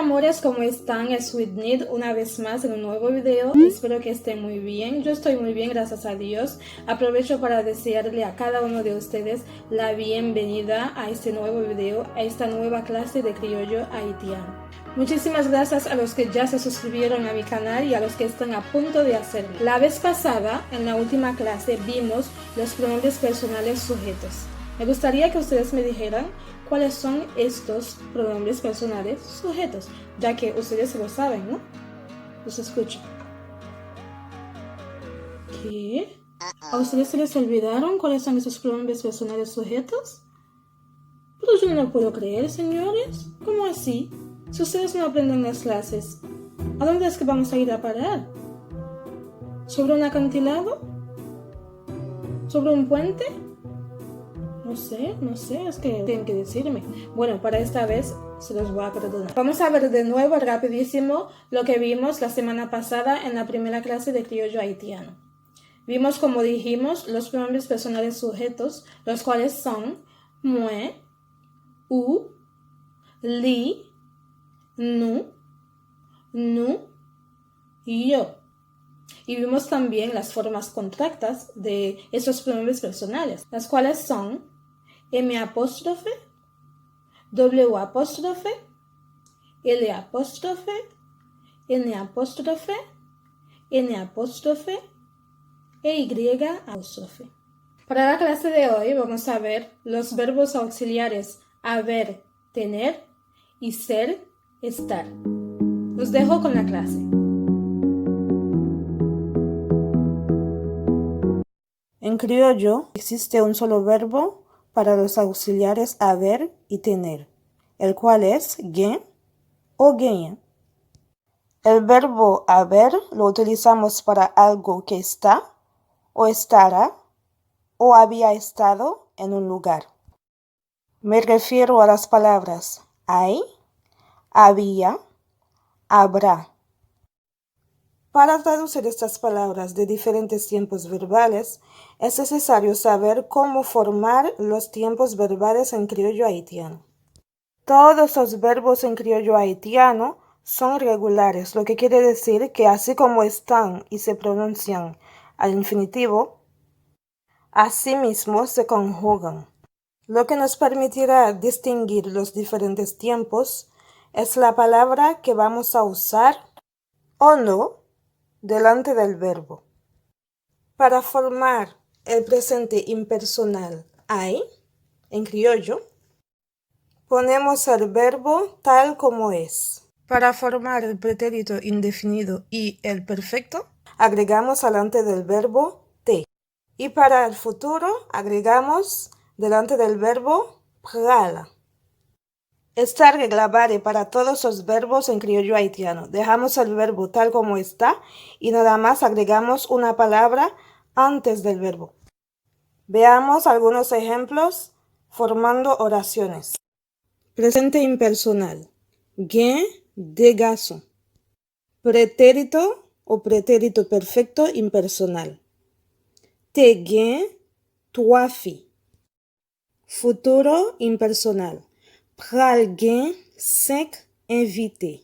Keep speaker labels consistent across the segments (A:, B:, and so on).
A: amores, ¿cómo están? Es Whitney una vez más en un nuevo video. Espero que estén muy bien. Yo estoy muy bien, gracias a Dios. Aprovecho para desearle a cada uno de ustedes la bienvenida a este nuevo video, a esta nueva clase de criollo haitiano. Muchísimas gracias a los que ya se suscribieron a mi canal y a los que están a punto de hacerlo. La vez pasada, en la última clase, vimos los pronombres personales sujetos. Me gustaría que ustedes me dijeran cuáles son estos pronombres personales sujetos, ya que ustedes lo saben, ¿no? Los escucho. ¿Qué? ¿A ustedes se les olvidaron cuáles son esos pronombres personales sujetos? Pero yo no lo puedo creer, señores. ¿Cómo así? Si ustedes no aprenden las clases, ¿a dónde es que vamos a ir a parar? ¿Sobre un acantilado? ¿Sobre un puente? No sé, es que tienen que decirme. Bueno, para esta vez se los voy a perdonar. Vamos a ver de nuevo rapidísimo lo que vimos la semana pasada en la primera clase de criollo haitiano. Vimos, como dijimos, los pronombres personales sujetos, los cuales son moi, ou, li, nous, yo. Y vimos también las formas contractas de esos pronombres personales, las cuales son M apóstrofe, W apóstrofe, L apóstrofe, N apóstrofe, N apóstrofe e Y apóstrofe. Para la clase de hoy vamos a ver los verbos auxiliares haber, tener y ser, estar. Los dejo con la clase. En criollo existe un solo verbo para los auxiliares haber y tener, el cual es gen o gen. El verbo haber lo utilizamos para algo que está o estará o había estado en un lugar. Me refiero a las palabras hay, había, habrá. Para traducir estas palabras de diferentes tiempos verbales, es necesario saber cómo formar los tiempos verbales en criollo haitiano. Todos los verbos en criollo haitiano son regulares, lo que quiere decir que así como están y se pronuncian al infinitivo, asimismo se conjugan. Lo que nos permitirá distinguir los diferentes tiempos es la palabra que vamos a usar o no delante del verbo. Para formar el presente impersonal hay, en criollo, ponemos el verbo tal como es. Para formar el pretérito indefinido y el perfecto, agregamos delante del verbo te. Y para el futuro, agregamos delante del verbo pral. Esta regla vale para todos los verbos en criollo haitiano. Dejamos el verbo tal como está y nada más agregamos una palabra antes del verbo. Veamos algunos ejemplos formando oraciones. Presente impersonal. Gen de garçon. Pretérito o pretérito perfecto impersonal. Te gen 3 filles. Futuro impersonal. Pral gen 5 invités.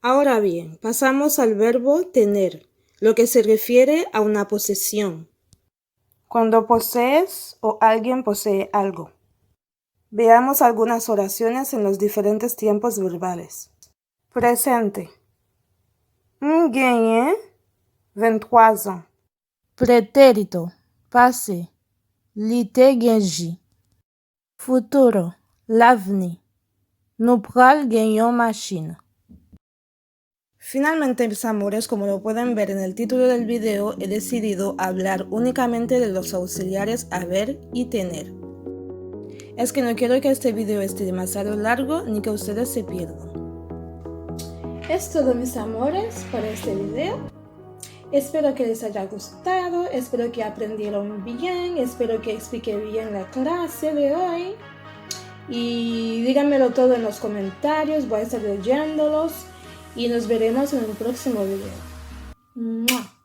A: Ahora bien, pasamos al verbo tener, lo que se refiere a una posesión. Cuando posees o alguien posee algo. Veamos algunas oraciones en los diferentes tiempos verbales. Presente. Gagné 23 ans. Pretérito, passé. Li te genji. Futuro, l'avenir. Nou pral genyon machine. Finalmente, mis amores, como lo pueden ver en el título del video, he decidido hablar únicamente de los auxiliares haber y tener. Es que no quiero que este video esté demasiado largo ni que ustedes se pierdan. Es todo, mis amores, para este video. Espero que les haya gustado, espero que aprendieron bien, espero que expliqué bien la clase de hoy. Y díganmelo todo en los comentarios, voy a estar leyéndolos y nos veremos en el próximo video. ¡Mua!